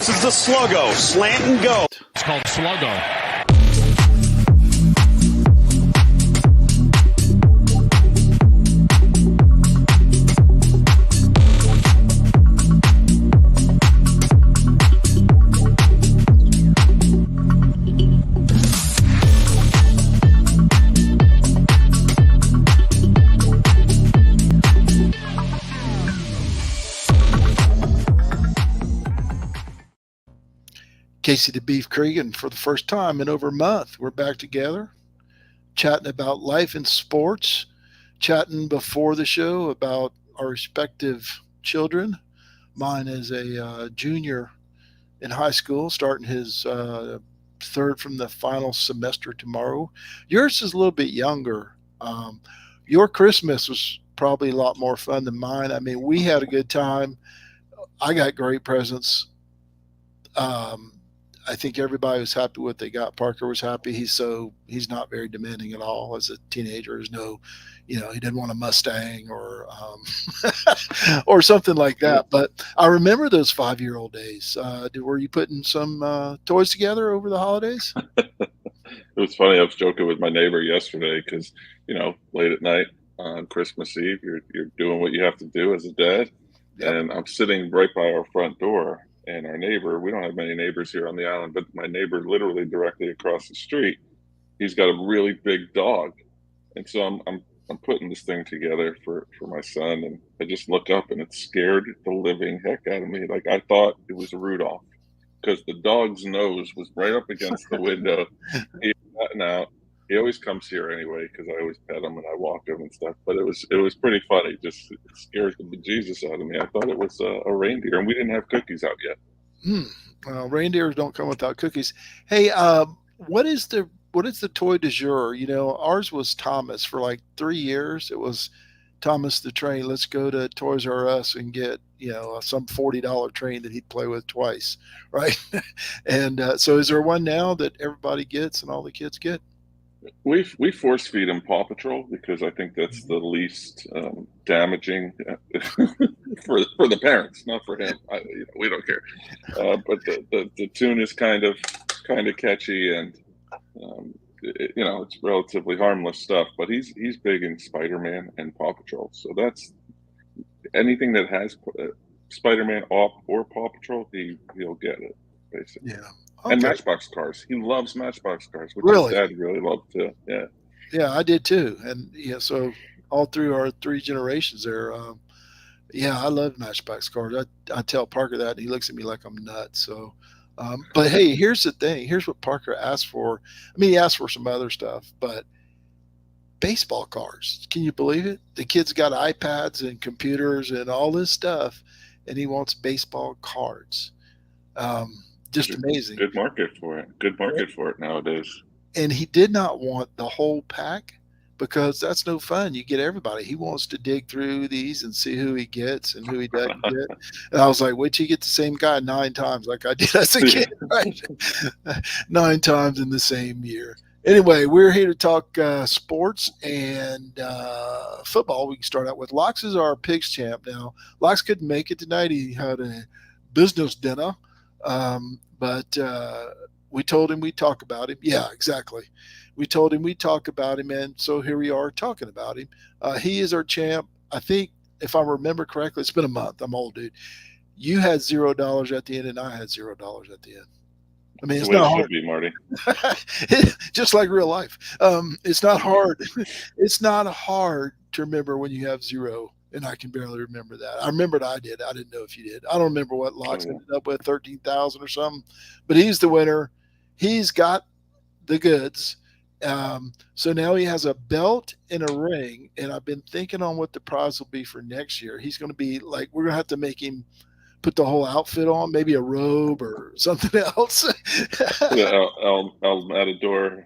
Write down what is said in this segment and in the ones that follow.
This is the Sluggo, slant and go. It's called Sluggo. Casey the Beef Cregan, for the first time in over a month, we're back together, chatting about life and sports, chatting before the show about our respective children. Mine is a junior in high school, starting his third from the final semester tomorrow. Yours is a little bit younger. Your Christmas was probably a lot more fun than mine. I mean, we had a good time. I got great presents. I think everybody was happy what they got. Parker was happy. He's not very demanding at all as a teenager. He didn't want a Mustang or or something like that. But I remember those 5-year-old days. Were you putting some toys together over the holidays? It was funny. I was joking with my neighbor yesterday because, late at night on Christmas Eve, you're doing what you have to do as a dad. Yep. And I'm sitting right by our front door. And our neighbor, we don't have many neighbors here on the island, but my neighbor literally directly across the street, he's got a really big dog. And so I'm putting this thing together for my son, and I just look up and it scared the living heck out of me. Like I thought it was Rudolph because the dog's nose was right up against the window. He had gotten out. He always comes here anyway because I always pet him and I walk him and stuff. But it was pretty funny. Just it scares the bejesus out of me. I thought it was a reindeer, and we didn't have cookies out yet. Well, reindeers don't come without cookies. Hey, what is the toy du jour? Ours was Thomas for like 3 years. It was Thomas the train. Let's go to Toys R Us and get some $40 train that he'd play with twice, right? And so, is there one now that everybody gets and all the kids get? We force feed him Paw Patrol because I think that's the least damaging for the parents, not for him. We don't care. But the tune is kind of catchy, and it's relatively harmless stuff. But he's big in Spider-Man and Paw Patrol, so that's anything that has Spider-Man or Paw Patrol, he'll get it basically. Yeah. Okay. And Matchbox cars. He loves Matchbox cars, which really? his dad really loved too. Yeah. Yeah, I did too. And so all through our 3 generations there, I love Matchbox cars. I tell Parker that, and he looks at me like I'm nuts. So, but hey, here's the thing. Here's what Parker asked for. I mean, he asked for some other stuff, but baseball cards. Can you believe it? The kid's got iPads and computers and all this stuff, and he wants baseball cards. Just amazing. Good market for it. Good market for it nowadays. And he did not want the whole pack because that's no fun. You get everybody. He wants to dig through these and see who he gets and who he doesn't get. And I was like, wait till you get the same guy 9 times like I did as a kid, right? 9 times in the same year. Anyway, we're here to talk sports and football. We can start out with Locks is our pigs champ now. Locks couldn't make it tonight. He had a business dinner. But we told him we'd talk about him. Yeah, exactly. We told him we'd talk about him, and so here we are talking about him. He is our champ. I think, if I remember correctly, it's been a month. I'm old, dude. You had $0 at the end, and I had $0 at the end. I mean, it's not hard. Should be, Marty. Just like real life. It's not hard. It's not hard to remember when you have 0. And I can barely remember that. I remembered I did. I didn't know if you did. I don't remember what Locks ended up with, 13,000 or something. But he's the winner. He's got the goods. So now he has a belt and a ring. And I've been thinking on what the prize will be for next year. He's going to be like, we're going to have to make him put the whole outfit on, maybe a robe or something else. El Matador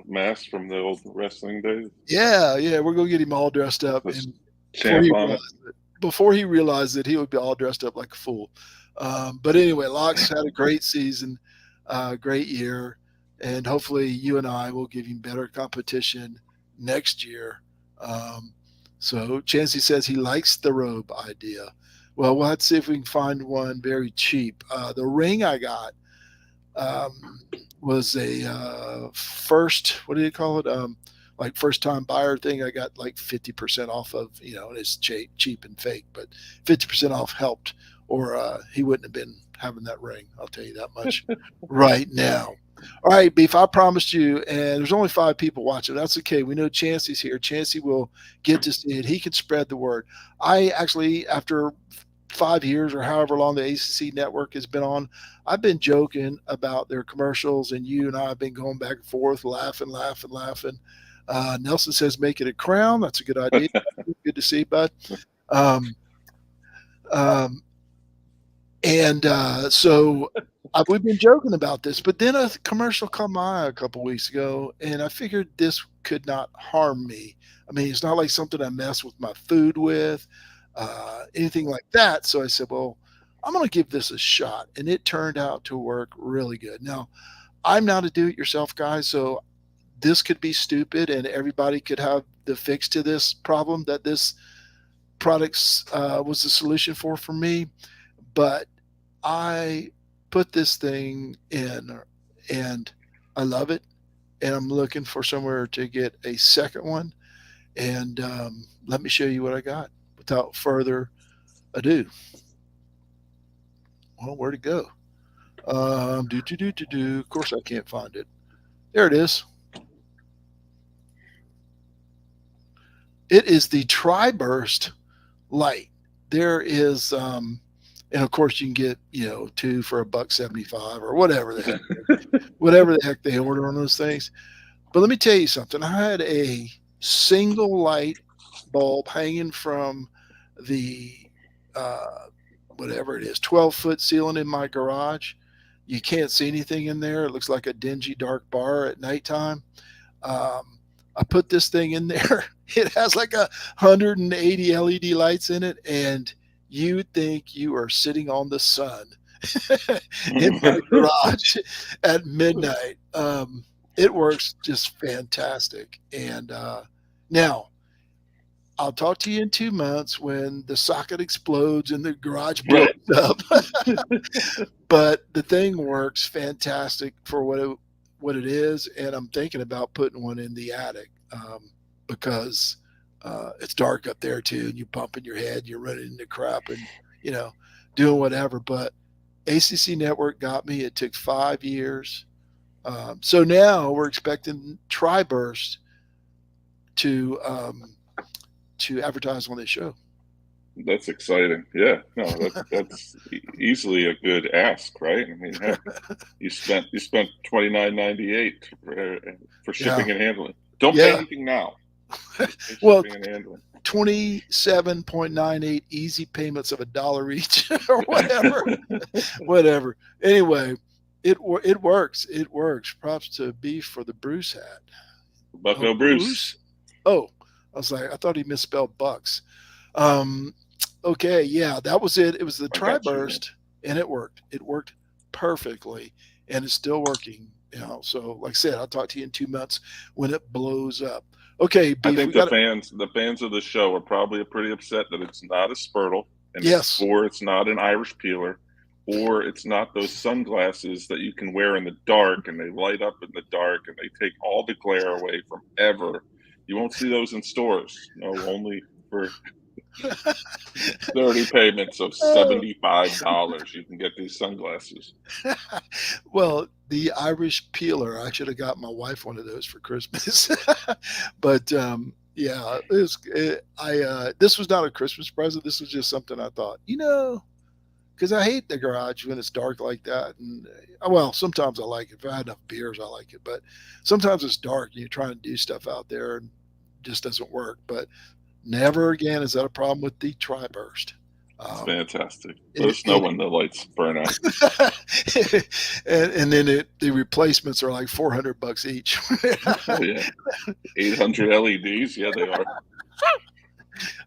mask from the old wrestling days. Yeah. We're going to get him all dressed up. And before he realized that he would be all dressed up like a fool. But anyway, Locks had a great season, great year, and hopefully you and I will give him better competition next year. So Chancey says he likes the robe idea. Well, we'll have to see if we can find one very cheap. The ring I got um, was a first. What do you call it? Like first time buyer thing. I got like 50% off of. And it's cheap and fake, but 50% off helped, or he wouldn't have been having that ring. I'll tell you that much right now. All right, Beef. I promised you, and there's only 5 people watching. That's okay. We know Chancey's here. Chancey will get to see it. He can spread the word. I actually, after 5 years or however long the ACC network has been on, I've been joking about their commercials, and you and I have been going back and forth, laughing, laughing, laughing. Nelson says, make it a crown. That's a good idea. Good to see, bud. Um, um, so we've been joking about this, but then a commercial come by a couple weeks ago, and I figured this could not harm me. I mean, it's not like something I mess with my food with, anything like that. So I said, well, I'm going to give this a shot. And it turned out to work really good. Now, I'm not a do-it-yourself guy, so this could be stupid and everybody could have the fix to this problem that this product was the solution for me. But I put this thing in and I love it. And I'm looking for somewhere to get a second one. And let me show you what I got without further ado. Well, where'd it go? Of course, I can't find it. There it is. It is the Tri-Burst Light. There is, and of course, you can get 2 for $1.75 or whatever the heck they order on those things. But let me tell you something. I had a single light bulb hanging from the whatever it is, 12-foot ceiling in my garage. You can't see anything in there. It looks like a dingy, dark bar at nighttime. I put this thing in there. It has like 180 LED lights in it, and you think you are sitting on the sun in my garage at midnight. It works just fantastic. And now, I'll talk to you in 2 months when the socket explodes and the garage blows up. But the thing works fantastic for what it is, and I'm thinking about putting one in the attic because it's dark up there too, and you're bumping your head, you're running into crap, and doing whatever. But ACC Network got me. It took 5 years. So now we're expecting Tri-Burst to advertise on this show. That's exciting. Yeah, no, that's easily a good ask, right? I mean, heck, you spent $29.98 for shipping and handling. Don't pay anything now. Well, 27.98 easy payments of $1 each or whatever. Anyway, it works. It works. Props to Beef for the Bruce hat. Bucko Bruce. Oh, I was like, I thought he misspelled Bucks. Okay, yeah, that was it. It was the Tri-Burst, and it worked. It worked perfectly, and it's still working. So like I said, I'll talk to you in 2 months when it blows up. Okay, Beef, I think the fans of the show are probably pretty upset that it's not a Spurtle, or it's not an Irish peeler, or it's not those sunglasses that you can wear in the dark and they light up in the dark and they take all the glare away from ever. You won't see those in stores. No, only for 30 payments of $75 you can get these sunglasses. Well, the Irish peeler, I should have got my wife one of those for Christmas. But yeah, this was not a Christmas present. This was just something I thought, because I hate the garage when it's dark like that. And well, sometimes I like it. If I had enough beers, I like it. But sometimes it's dark and you're trying to do stuff out there and it just doesn't work. But never again is that a problem with the Tri-Burst. It's fantastic. Let us know when the lights burn out. and then the replacements are like $400 each. Oh, yeah. 800 LEDs. Yeah, they are.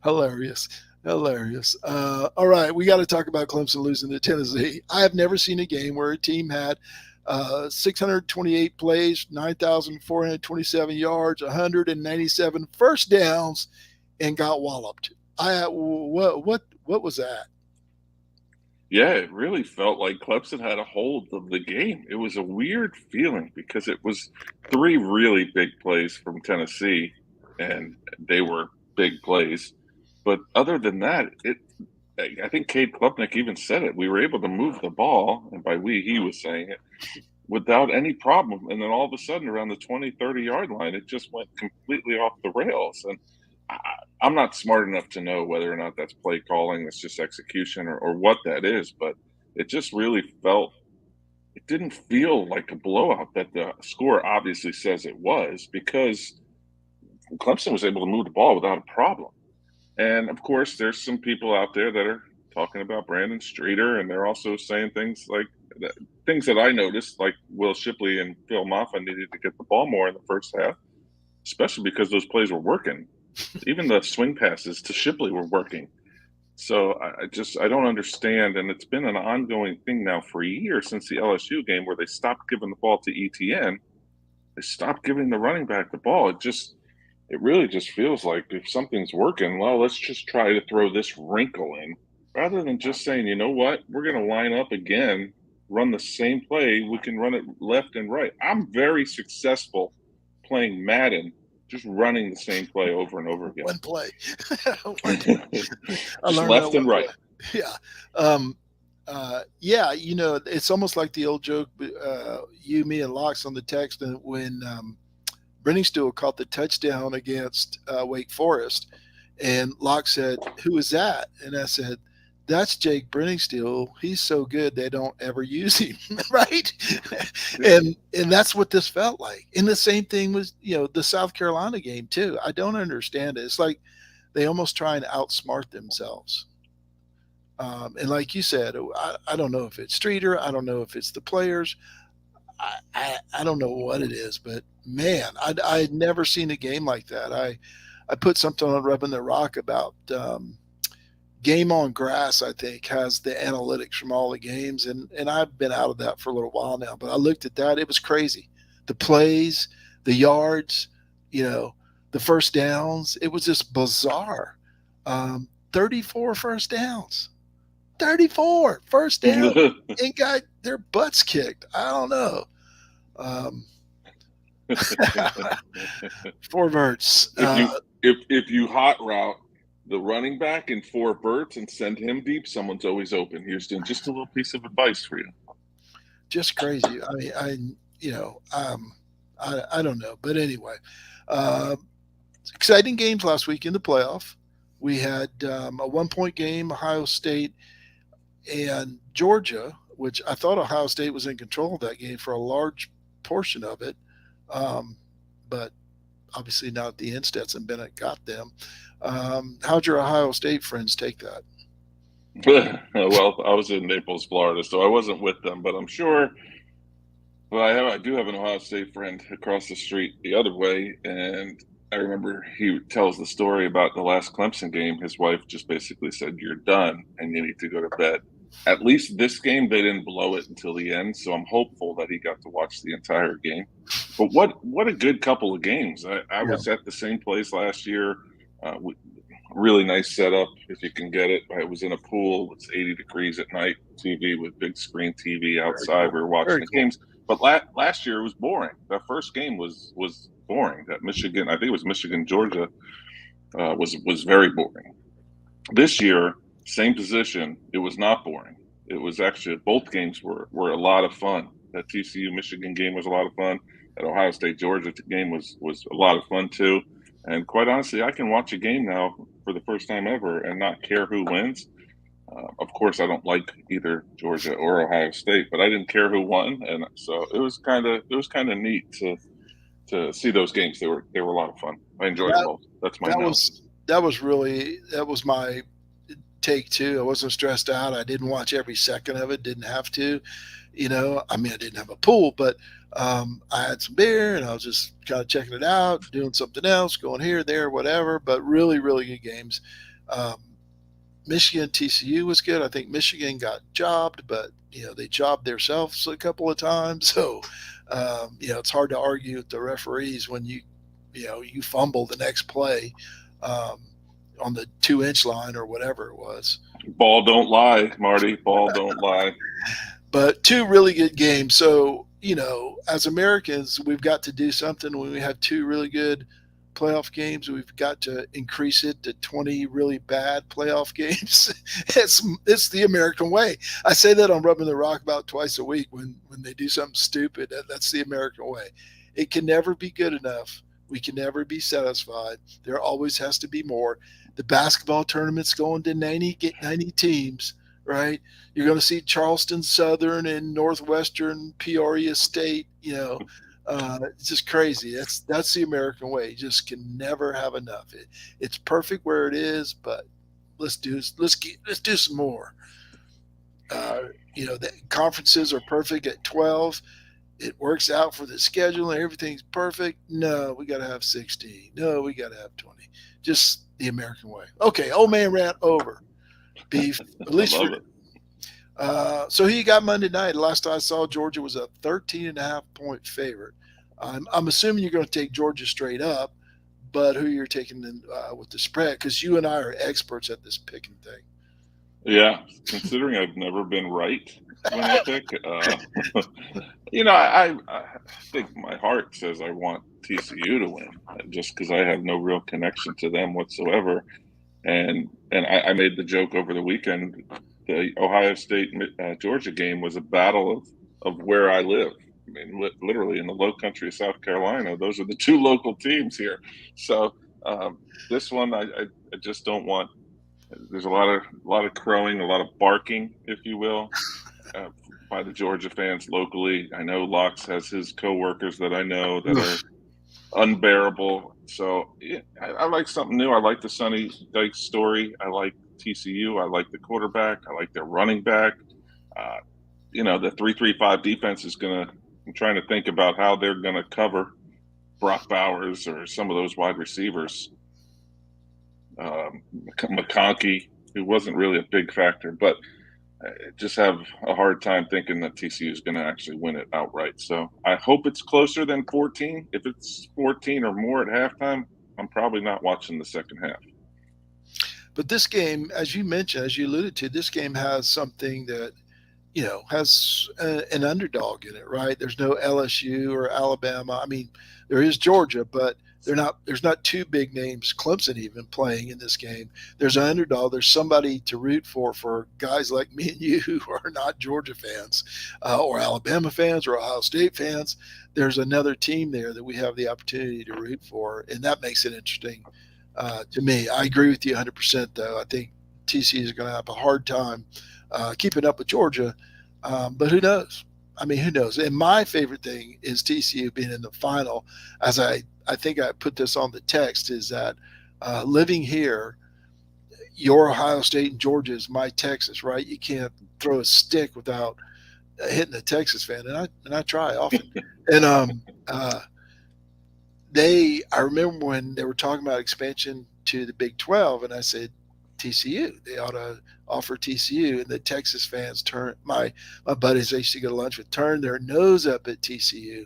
Hilarious. All right, we got to talk about Clemson losing to Tennessee. I have never seen a game where a team had 628 plays, 9,427 yards, 197 first downs, and got walloped. What was that? Yeah, it really felt like Clemson had a hold of the game. It was a weird feeling because it was three really big plays from Tennessee, and they were big plays. But other than that, I think Cade Klubnik even said it. We were able to move the ball, and by we, he was saying it, without any problem. And then all of a sudden, around the 20, 30-yard line, it just went completely off the rails. And I, I'm not smart enough to know whether or not that's play calling, that's just execution, or what that is. But it just really it didn't feel like a blowout that the score obviously says it was, because Clemson was able to move the ball without a problem. And of course, there's some people out there that are talking about Brandon Streeter, and they're also saying things like things that I noticed, like Will Shipley and Phil Maffa needed to get the ball more in the first half, especially because those plays were working. Even the swing passes to Shipley were working. So I don't understand, and it's been an ongoing thing now for a year since the LSU game where they stopped giving the ball to ETN. They stopped giving the running back the ball. It really just feels like if something's working, well, let's just try to throw this wrinkle in rather than just saying, you know what, we're going to line up again, run the same play. We can run it left and right. I'm very successful playing Madden, just running the same play over and over again. One play. Just left and right. Play. Yeah. It's almost like the old joke, you, me, and Locks on the text when Brenningsteele caught the touchdown against Wake Forest, and Locke said, "Who is that?" And I said, "That's Jake Brenningsteele. He's so good they don't ever use him." Right? and that's what this felt like. And the same thing was, the South Carolina game too. I don't understand it. It's like they almost try and outsmart themselves. And like you said, I don't know if it's Streeter. I don't know if it's the players. I don't know what it is, but man, I had never seen a game like that. I put something on Rubbing the Rock about Game on Grass, I think, has the analytics from all the games, and I've been out of that for a little while now, but I looked at that. It was crazy. The plays, the yards, the first downs, it was just bizarre. 34 first downs. 34 first down and got their butts kicked. I don't know. Four verts. If you hot route the running back in four verts and send him deep, someone's always open. Houston, just a little piece of advice for you. Just crazy. I don't know, but anyway, exciting games last week in the playoff. We had a 1-point game, Ohio State and Georgia, which I thought Ohio State was in control of that game for a large portion of it. But obviously not the end. Stetson Bennett got them. How'd your Ohio State friends take that? Well, I was in Naples, Florida, so I wasn't with them, but I'm sure. Well, I do have an Ohio State friend across the street the other way, and I remember he tells the story about the last Clemson game. His wife just basically said, "You're done, and you need to go to bed." At least this game, they didn't blow it until the end, so I'm hopeful that he got to watch the entire game. But what a good couple of games. I was at the same place last year. Really nice setup if you can get it. I was in a pool. It's 80 degrees at night. TV with big screen TV outside. We were watching the games. But last year it was boring. That first game was boring. That Michigan, I think it was Michigan, Georgia, was very boring. This year, same position. It was not boring. It was actually both games were a lot of fun. That TCU Michigan game was a lot of fun. That Ohio State Georgia game was a lot of fun too. And quite honestly, I can watch a game now for the first time ever and not care who wins. Of course, I don't like either Georgia or Ohio State, but I didn't care who won, and so it was kind of neat to see those games. They were a lot of fun. I enjoyed them both. That's my that was my take too. I wasn't stressed out. I didn't watch every second of it. Didn't have to. I didn't have a pool, but I had some beer and I was just kind of checking it out, doing something else, going here, there, whatever. But really, really good games. Michigan TCU was good. I think Michigan got jobbed, but they jobbed themselves a couple of times. So it's hard to argue with the referees when you fumble the next play on the 2-inch line or whatever it was. Ball don't lie, Marty. Ball don't lie. But two really good games. So, as Americans, we've got to do something when we have two really good playoff games. We've got to increase it to 20 really bad playoff games. It's the American way. I say that on Rubbing the Rock about twice a week when they do something stupid. That's the American way. It can never be good enough. We can never be satisfied. There always has to be more. The basketball tournament's going to 90 teams, right? You're going to see Charleston Southern and Northwestern Peoria State. It's just crazy. That's the American way. You just can never have enough. It's perfect where it is, but let's do some more. The conferences are perfect at 12. It works out for the schedule and everything's perfect. No, we got to have 16. No, we got to have 20. Just the American way. Okay, old man rant over. Beef, at least for it. So who you got Monday night? Last I saw, Georgia was a 13.5-point favorite. I'm assuming you're going to take Georgia straight up, but who you're taking with the spread? Because you and I are experts at this picking thing. Yeah, considering I've never been right when I pick, I think my heart says I want TCU to win, just because I have no real connection to them whatsoever. And I made the joke over the weekend. The Ohio State Georgia game was a battle of where I live. I mean, literally in the low country of South Carolina. Those are the two local teams here. So this one, I just don't want. There's a lot of crowing, a lot of barking, if you will, by the Georgia fans locally. I know Locks has his coworkers that I know that are unbearable. So yeah, I like something new. I like the Sonny Dykes story. I like TCU. I like the quarterback. I like their running back. The 3-3-5 defense is going to. I'm trying to think about how they're going to cover Brock Bowers or some of those wide receivers. McConkey, who wasn't really a big factor, but I just have a hard time thinking that TCU is going to actually win it outright. So I hope it's closer than 14. If it's 14 or more at halftime, I'm probably not watching the second half. But this game, as you mentioned, as you alluded to, this game has something that, has an underdog in it, right? There's no LSU or Alabama. I mean, there is Georgia, but there's not two big names, Clemson even, playing in this game. There's an underdog. There's somebody to root for guys like me and you who are not Georgia fans or Alabama fans or Ohio State fans. There's another team there that we have the opportunity to root for, and that makes it interesting to me. I agree with you 100%, though. I think TCU is going to have a hard time keeping up with Georgia, but who knows? I mean, who knows? And my favorite thing is TCU being in the final. As I think I put this on the text, is that living here, your Ohio State and Georgia is my Texas, right? You can't throw a stick without hitting a Texas fan, and I try often. And I remember when they were talking about expansion to the Big 12, and I said, TCU, they ought to offer TCU, and the Texas fans my buddies I used to go to lunch with turned their nose up at TCU.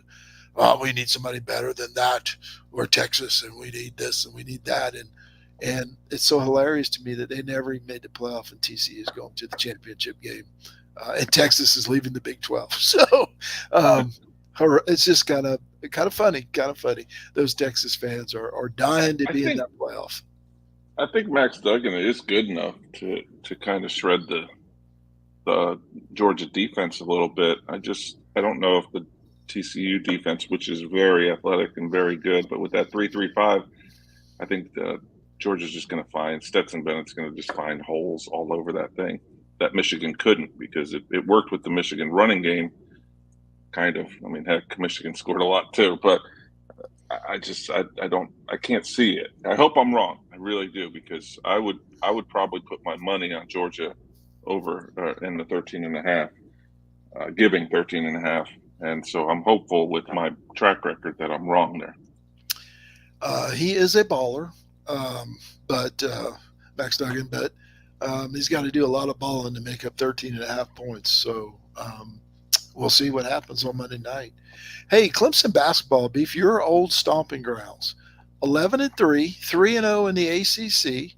Oh, we need somebody better than that. We're Texas, and we need this and we need that, and it's so hilarious to me that they never even made the playoff, and TCU is going to the championship game, and Texas is leaving the Big 12. So it's just kind of funny. Those Texas fans are dying to be in that playoff. I think Max Duggan is good enough to kind of shred the Georgia defense a little bit. I don't know if the TCU defense, which is very athletic and very good, but with that 3-3-5, I think Georgia's just going to find Stetson Bennett's going to just find holes all over that thing that Michigan couldn't, because it worked with the Michigan running game. Kind of. I mean, heck, Michigan scored a lot too, but I can't see it. I hope I'm wrong. I really do, because I would probably put my money on Georgia over in the 13.5, giving 13.5. And so I'm hopeful with my track record that I'm wrong there. He is a baller, but Max Duggan, but he's got to do a lot of balling to make up 13.5 points. So we'll see what happens on Monday night. Hey, Clemson basketball, Beef, your old stomping grounds, 11-3, 3-0 in the ACC,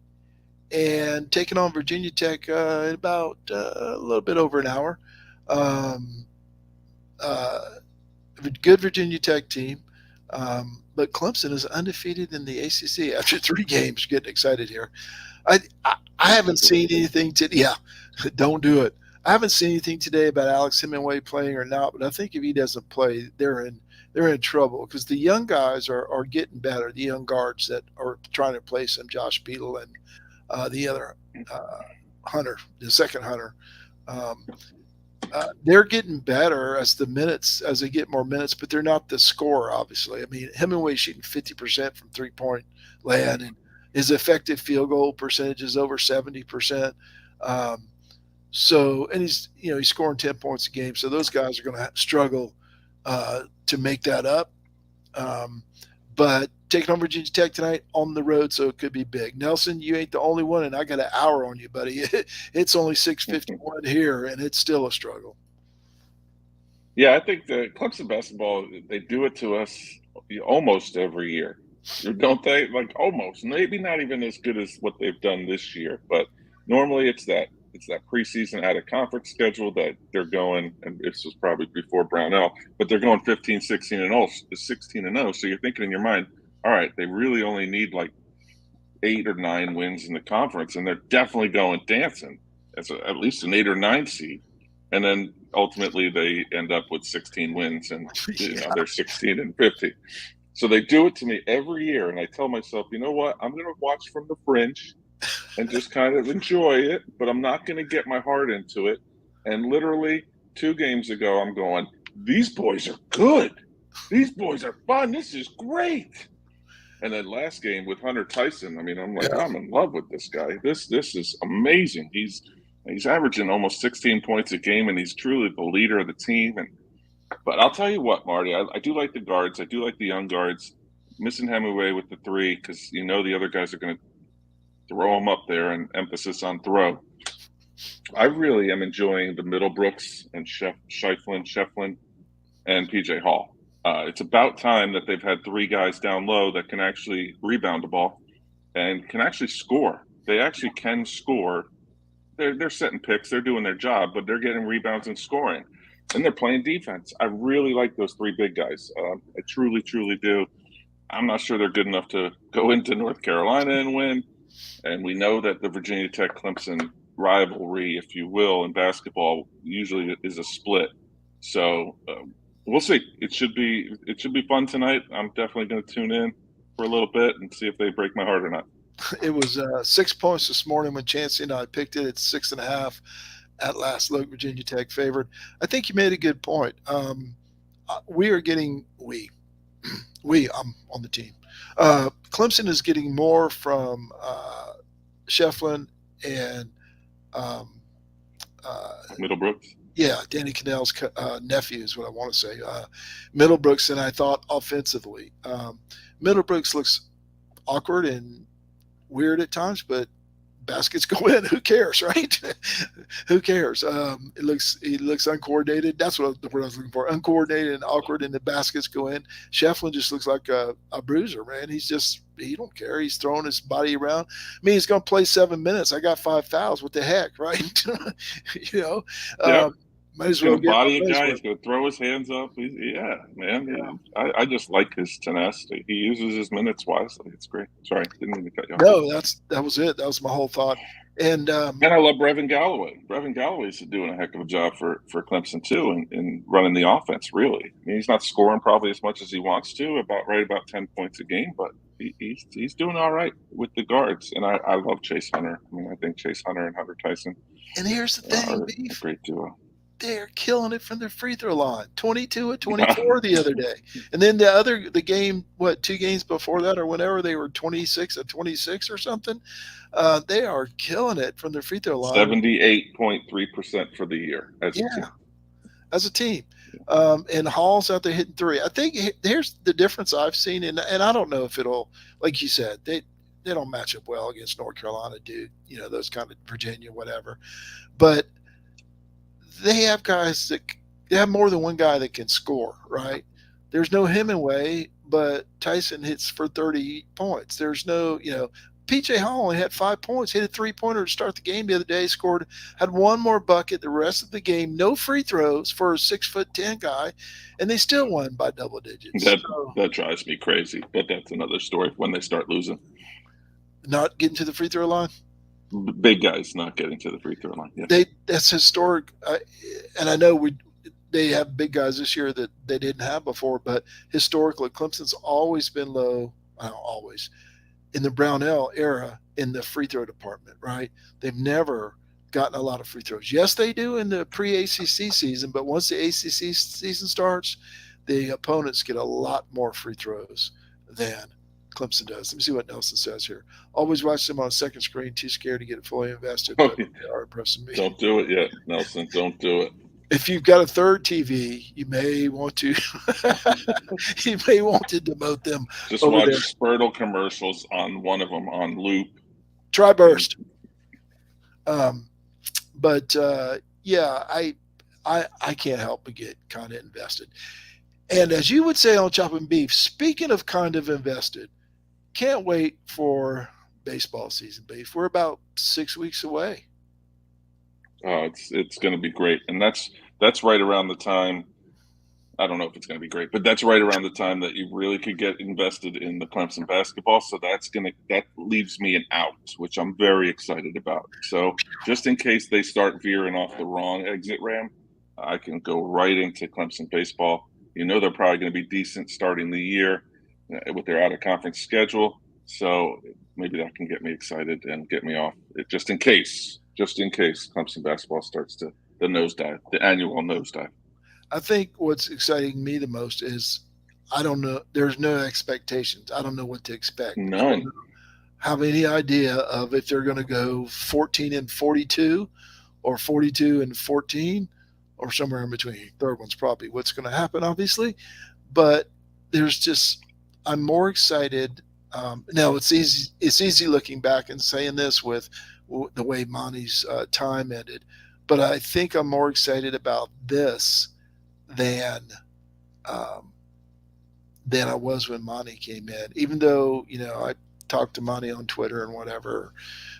and taking on Virginia Tech in about a little bit over an hour. Um, uh, Good Virginia Tech team. But Clemson is undefeated in the ACC after 3 games. Getting excited here. I Don't haven't think about seen it. anything today. Yeah, don't do it. I haven't seen anything today about Alex Hemingway playing or not. But I think if he doesn't play, they're in trouble because the young guys are getting better. The young guards that are trying to place him, Josh Beadle and the other uh, Hunter, the second Hunter. Um, they're getting better as they get more minutes, but they're not the scorer. Obviously, I mean Hemingway's shooting 50% from 3 point land, and his effective field goal percentage is over 70%. Um, and he's scoring 10 points a game. So those guys are going to struggle to make that up. Um, but taking on Virginia Tech tonight on the road, so it could be big. Nelson, you ain't the only one, and I got an hour on you, buddy. It's only 6:51 here, and it's still a struggle. Yeah, I think the Clemson basketball, they do it to us almost every year, don't they? Like almost, maybe not even as good as what they've done this year, but normally it's that preseason out of conference schedule that they're going, and this was probably before Brownell, but they're going 15, 16 and 0, 16 and 0. So you're thinking in your mind, all right, they really only need like 8 or 9 wins in the conference, and they're definitely going dancing as at least an 8 or 9 seed. And then ultimately they end up with 16 wins, and Yeah. they're 16 and 50. So they do it to me every year, and I tell myself, you know what? I'm going to watch from the fringe and just kind of enjoy it, but I'm not going to get my heart into it. And literally 2 games ago, I'm going, these boys are good. These boys are fun. This is great. And then last game with Hunter Tyson, I mean, I'm like, Yeah. I'm in love with this guy. This is amazing. He's averaging almost 16 points a game, and he's truly the leader of the team. But I'll tell you what, Marty, I do like the guards. I do like the young guards. Missing Hemingway with the three because the other guys are going to throw him up there, and emphasis on throw. I really am enjoying the Middlebrooks and Shefflin, and PJ Hall. It's about time that they've had 3 guys down low that can actually rebound the ball and can actually score. They actually can score. They're setting picks, they're doing their job, but they're getting rebounds and scoring, and they're playing defense. I really like those 3 big guys. I truly, truly do. I'm not sure they're good enough to go into North Carolina and win, and we know that the Virginia Tech Clemson rivalry, if you will, in basketball usually is a split. So we'll see. It should be fun tonight. I'm definitely going to tune in for a little bit and see if they break my heart or not. It was 6 points this morning when Chancey and I picked it. It's 6.5 at last look. Virginia Tech favored. I think you made a good point. We are getting I'm on the team. Clemson is getting more from Shefflin and um, Middlebrooks. yeah, Danny Cannell's nephew is what I want to say. Middlebrooks than I thought offensively. Middlebrooks looks awkward and weird at times, but baskets go in. Who cares, right? Who cares? He looks uncoordinated. That's what the word I was looking for. Uncoordinated and awkward, and the baskets go in. Shefflin just looks like a bruiser, man. He don't care. He's throwing his body around. I mean, he's going to play 7 minutes. I got 5 fouls. What the heck, right? you know, Yep. might as He's well going to get my body a money's guy. worth. He's going to throw his hands up. Yeah, man. Yeah. I just like his tenacity. He uses his minutes wisely. It's great. Sorry, didn't mean to cut you off. No, that was it. That was my whole thought. And And I love Brevin Galloway. Brevin Galloway's doing a heck of a job for Clemson too, in running the offense. Really, I mean, he's not scoring probably as much as he wants to, about 10 points a game, but he's doing all right with the guards. And I love Chase Hunter. I mean, I think Chase Hunter and Hunter Tyson here's the thing, are a Beef. great duo. They're killing it from the free throw line. 22 at 24 the other day. And then the game, 2 games before that or whenever, they were 26 at 26 or something. They are killing it from the free throw line. 78.3% for the year as a team. As a team. And Hall's out there hitting 3. I think here's the difference I've seen, and I don't know if it'll, like you said, they don't match up well against North Carolina, dude. Those kind of Virginia, whatever. But they have guys they have more than one guy that can score, right? There's no Hemingway, but Tyson hits for 30 points. There's no, PJ Hall only had 5 points, hit a 3-pointer to start the game the other day, had one more bucket the rest of the game, no free throws for a 6'10" guy, and they still won by double digits. That drives me crazy, but that's another story when they start losing. Not getting to the free throw line? Big guys not getting to the free throw line. Yeah. That's historic, and I know they have big guys this year that they didn't have before, but historically, Clemson's always been low, always, in the Brownell era in the free throw department, right? They've never gotten a lot of free throws. Yes, they do in the pre-ACC season, but once the ACC season starts, the opponents get a lot more free throws than Clemson does. Let me see what Nelson says here. Always watch them on a second screen, too scared to get it fully invested, but they are impressing me. Don't do it yet, Nelson. Don't do it. If you've got a third TV, you may want to demote them. Just watch Spurtle commercials on one of them on loop. Try burst. Yeah, I can't help but get kind of invested. And as you would say on Chopping Beef, speaking of kind of invested, can't wait for baseball season, Beef. We're about 6 weeks away. Oh, it's going to be great, and that's right around the time. I don't know if it's going to be great, but that's right around the time that you really could get invested in the Clemson basketball. So that leaves me an out, which I'm very excited about. So just in case they start veering off the wrong exit ramp, I can go right into Clemson baseball. They're probably going to be decent starting the year with their out-of-conference schedule. So maybe that can get me excited and get me off it just in case Clemson basketball starts the nosedive, the annual nosedive. I think what's exciting me the most is I don't know. There's no expectations. I don't know what to expect. None. I don't have any idea of if they're going to go 14-42 or 42-14 or somewhere in between. Third one's probably what's going to happen, obviously. But I'm more excited. Now it's easy looking back and saying this with the way Monty's time ended, but I think I'm more excited about this than I was when Monty came in. Even though I talked to Monty on Twitter and whatever,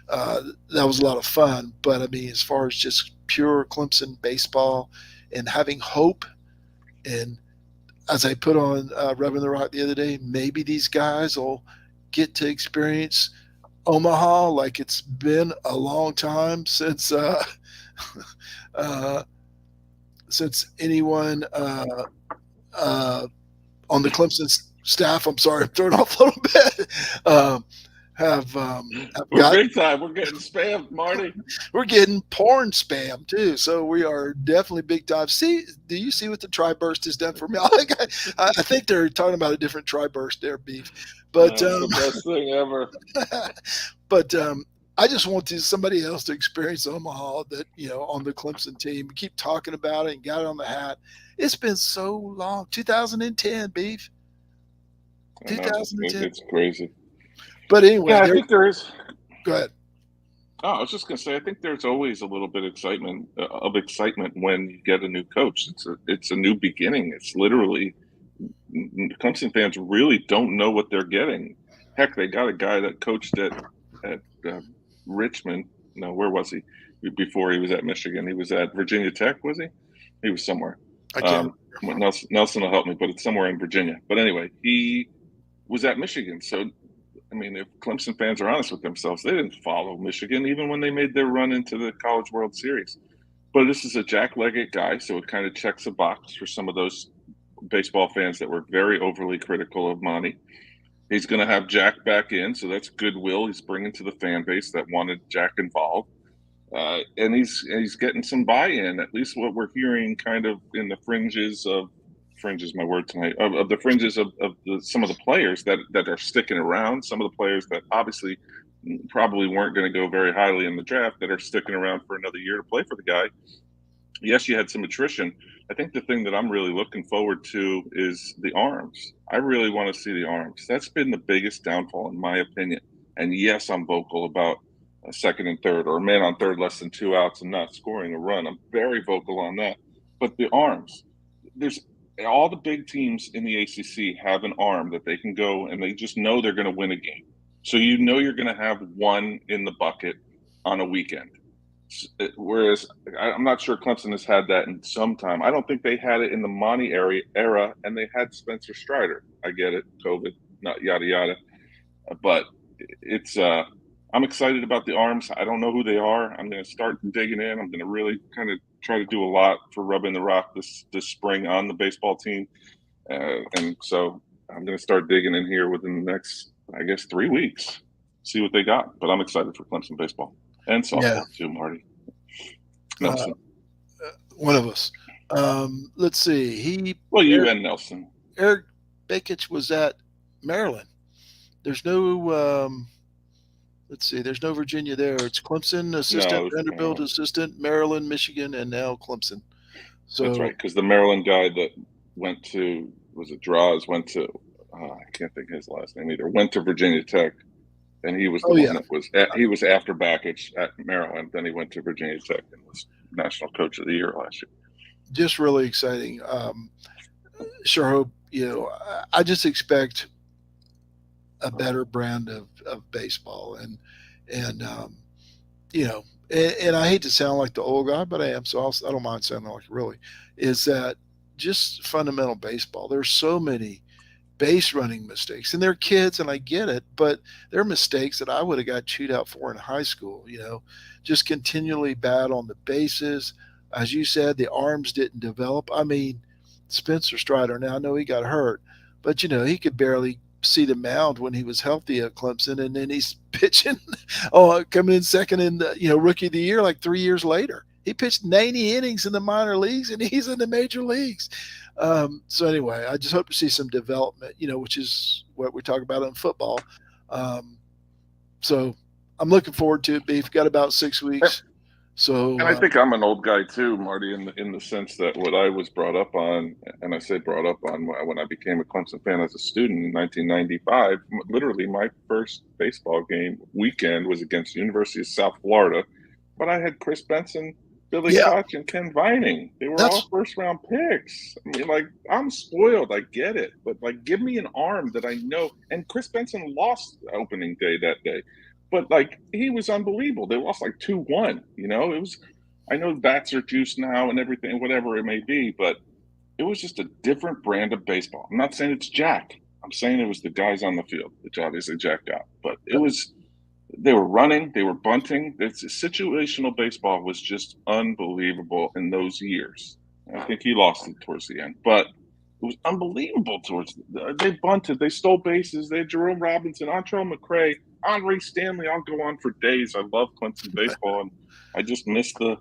that was a lot of fun. But I mean, as far as just pure Clemson baseball and having hope, and as I put on Rubbing the Rock the other day, maybe these guys will get to experience Omaha like it's been a long time since anyone on the Clemson staff, I'm sorry, I'm thrown off a little bit, we're big time. We're getting spammed, Marty. We're getting porn spam too, so we are definitely big time. Do you see what the Tri-Burst has done for me? I think they're talking about a different Tri-Burst there, Beef. But the best thing ever. But I just want somebody else to experience Omaha that, on the Clemson team. We keep talking about it and got it on the hat. It's been so long. 2010, Beef. 2010. It's crazy. But anyway. Yeah, I think there is. Go ahead. Oh, I was just going to say, I think there's always a little bit of excitement when you get a new coach. It's a new beginning. It's literally Clemson fans really don't know what they're getting. Heck, they got a guy that coached at Richmond. No, where was he before he was at Michigan? He was at Virginia Tech, was he? He was somewhere. I can't. Nelson will help me, but it's somewhere in Virginia. But anyway, he was at Michigan. So, I mean, if Clemson fans are honest with themselves, they didn't follow Michigan even when they made their run into the College World Series. But this is a Jack Leggett guy, so it kind of checks a box for some of those baseball fans that were very overly critical of Monty. He's going to have Jack back in, so that's goodwill he's bringing to the fan base that wanted Jack involved. And he's getting some buy-in, at least what we're hearing kind of in the fringes – my word tonight – of the fringes of some of the players that are sticking around, some of the players that obviously probably weren't going to go very highly in the draft that are sticking around for another year to play for the guy. Yes, you had some attrition. I think the thing that I'm really looking forward to is the arms. I really want to see the arms. That's been the biggest downfall, in my opinion. And yes, I'm vocal about a second and third, or a man on third less than 2 outs and not scoring a run. I'm very vocal on that. But the arms, there's all the big teams in the ACC have an arm that they can go and they just know they're going to win a game. So you know you're going to have one in the bucket on a weekend. Whereas I'm not sure Clemson has had that in some time. I don't think they had it in the Monty era, and they had Spencer Strider. I get it, COVID, not yada yada, but it's. I'm excited about the arms. I don't know who they are. I'm going to start digging in. I'm going to really kind of try to do a lot for rubbing the rock this spring on the baseball team, and so I'm going to start digging in here within the next, I guess, 3 weeks. See what they got. But I'm excited for Clemson baseball and softball too, Marty. Nelson. One of us. Let's see. You and Nelson. Eric Bakich was at Maryland. There's no. Let's see. There's no Virginia there. It's Clemson assistant, Vanderbilt assistant, Maryland, Michigan, and now Clemson. So that's right, because the Maryland guy that went to went to I can't think of his last name either. Went to Virginia Tech, and he was the one that he was after Bakich at Maryland. Then he went to Virginia Tech and was National Coach of the Year last year. Just really exciting. Sure hope I just expect a better brand of baseball, and I hate to sound like the old guy, but I am, so I don't mind sounding like it. Really, is that just fundamental baseball? There's so many base running mistakes, and they're kids, and I get it, but they're mistakes that I would have got chewed out for in high school. Just continually bad on the bases. As you said, the arms didn't develop. I mean, Spencer Strider, now I know he got hurt, but he could barely see the mound when he was healthy at Clemson, and then he's pitching coming in second in the rookie of the year like 3 years later. He pitched 90 innings in the minor leagues, and he's in the major leagues. So anyway, I just hope to see some development, which is what we talk about in football. So I'm looking forward to it. Beef got about 6 weeks. So, and I think I'm an old guy too, Marty, in the sense that what I was brought up on, and I say brought up on when I became a Clemson fan as a student in 1995, literally my first baseball game weekend was against the University of South Florida, but I had Chris Benson, Billy Koch, and Ken Vining. They were all first-round picks. I mean, I'm spoiled. I get it, but give me an arm that I know. And Chris Benson lost opening day that day. But he was unbelievable. They lost 2-1. It was. I know bats are juiced now and everything, whatever it may be, but it was just a different brand of baseball. I'm not saying it's Jack. I'm saying it was the guys on the field, which obviously Jack got. But it was. They were running. They were bunting. Situational baseball was just unbelievable in those years. I think he lost it towards the end, but it was unbelievable they bunted. They stole bases. They had Jerome Robinson, Antrell McCray, Henry Stanley. I'll go on for days. I love Clemson baseball, and I just missed we're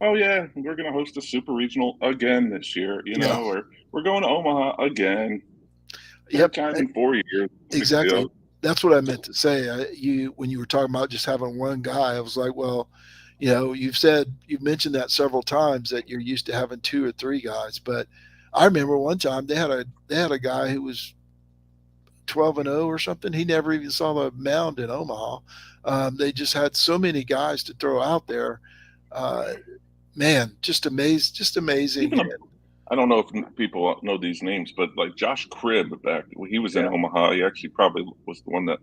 going to host a super regional again this year, or we're going to Omaha again. Yep. Time in 4 years. Exactly. That's what I meant to say. When you were talking about just having one guy, I was like, well, you've mentioned that several times that you're used to having 2 or 3 guys, but I remember one time they had a guy who was 12-0 or something. He never even saw the mound in Omaha. They just had so many guys to throw out there. Man, just amazing. I don't know if people know these names, but Josh Cribb he was in Omaha. He actually probably was the one that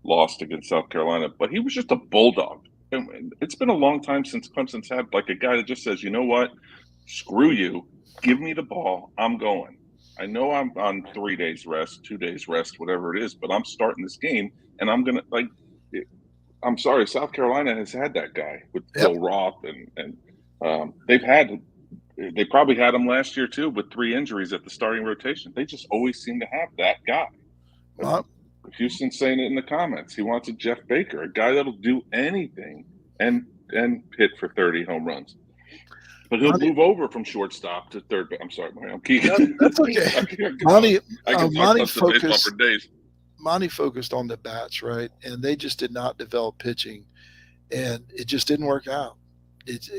lost against South Carolina, but he was just a bulldog. And it's been a long time since Clemson's had a guy that just says, you know what, screw you, give me the ball, I'm going. I know I'm on 3 days rest, 2 days rest, whatever it is, but I'm starting this game, and I'm gonna I'm sorry, South Carolina has had that guy with Phil Roth, and they probably had him last year too with 3 injuries at the starting rotation. They just always seem to have that guy. Houston's saying it in the comments. He wants a Jeff Baker, a guy that'll do anything and hit for 30 home runs. But he'll move over from shortstop to third. I'm sorry, I'm Keegan. That's okay. Monty focused on the bats, right? And they just did not develop pitching, and it just didn't work out.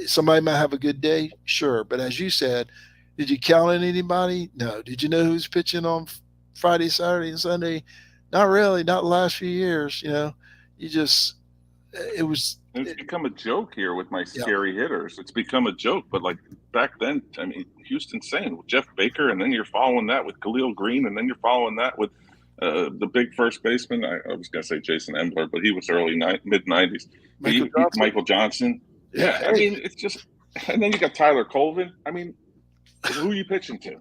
Somebody might have a good day, sure, but as you said, did you count on anybody? No. Did you know who's pitching on Friday, Saturday, and Sunday? Not really. Not the last few years. It's become a joke here with my scary hitters. It's become a joke, but back then, I mean, Houston's saying with Jeff Baker, and then you're following that with Khalil Green, and then you're following that with the big first baseman. I was going to say Jason Embler, but he was mid-90s. Michael Johnson. Yeah, Hey. I mean, it's just, and then you got Tyler Colvin. I mean, who are you pitching to?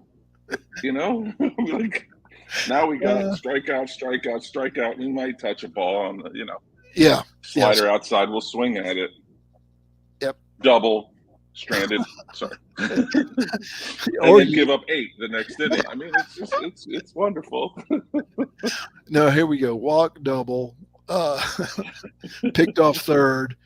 You know, like now we got strikeout. We might touch a ball on the, slider outside. We'll swing at it. Yep. Double, stranded. Sorry. And then give up 8 the next inning. I mean, it's wonderful. No, here we go. Walk, double, picked off third.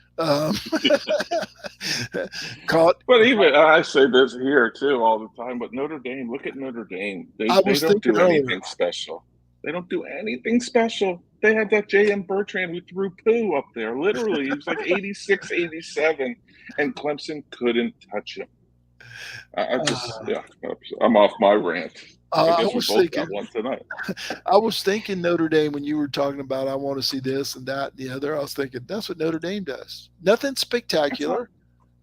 Caught. But even I say this here too all the time. But Notre Dame, look at Notre Dame. They don't do anything special. They don't do anything special. They had that J.M. Bertrand who threw poo up there. Literally, he was like 86, 87, and Clemson couldn't touch him. I'm off my rant. I guess we both got one tonight. I was thinking Notre Dame when you were talking about I want to see this and that and the other. I was thinking that's what Notre Dame does. Nothing spectacular.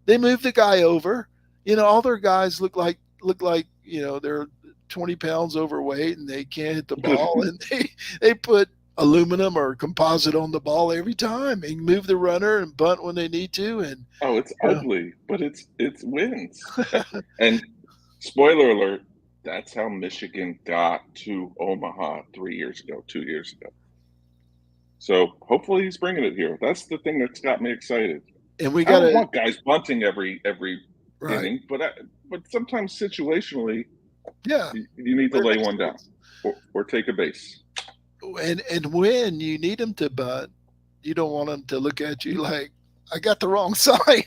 They move the guy over. All their guys look like they're 20 pounds overweight and they can't hit the ball, and they put aluminum or composite on the ball every time and move the runner and bunt when they need to. And it's ugly, but it's wins. And spoiler alert, that's how Michigan got to Omaha 2 years ago. So hopefully he's bringing it here. That's the thing that's got me excited. And we don't want guys bunting every right. inning, but sometimes situationally, you need to lay one down or take a base. And when you need them to bunt, you don't want them to look at you like, I got the wrong sign.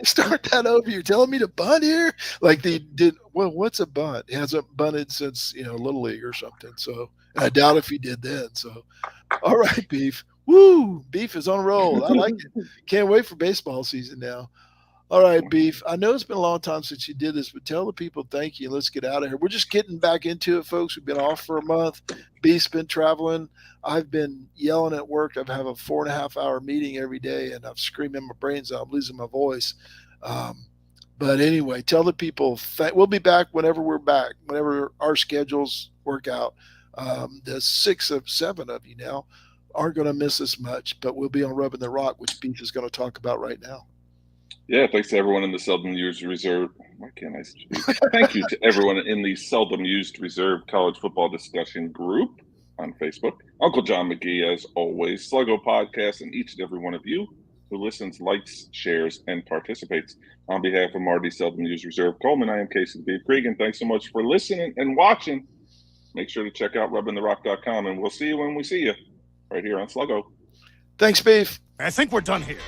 Start that over. You're telling me to bunt here? Like they did. Well, what's a bunt? He hasn't bunted since, Little League or something. So I doubt if he did then. So, all right, Beef. Woo! Beef is on a roll. I like it. Can't wait for baseball season now. All right, Beef. I know it's been a long time since you did this, but tell the people thank you and let's get out of here. We're just getting back into it, folks. We've been off for a month. Beef's been traveling. I've been yelling at work. I have a 4.5-hour meeting every day, and I'm screaming my brains out. I'm losing my voice. But anyway, tell the people we'll be back whenever we're back, whenever our schedules work out. The 6 of 7 of you now aren't going to miss us much, but we'll be on Rubbing the Rock, which Beef is going to talk about right now. Yeah, thanks to everyone in the Seldom Used Reserve. Why can't I speak? Thank you to everyone in the Seldom Used Reserve College Football Discussion Group on Facebook. Uncle John McGee, as always, Sluggo Podcast, and each and every one of you who listens, likes, shares, and participates. On behalf of Marty Seldom Used Reserve Coleman, I am Casey the Beef Cregan. Thanks so much for listening and watching. Make sure to check out rubbingtherock.com, and we'll see you when we see you right here on Sluggo. Thanks, Beef. I think we're done here.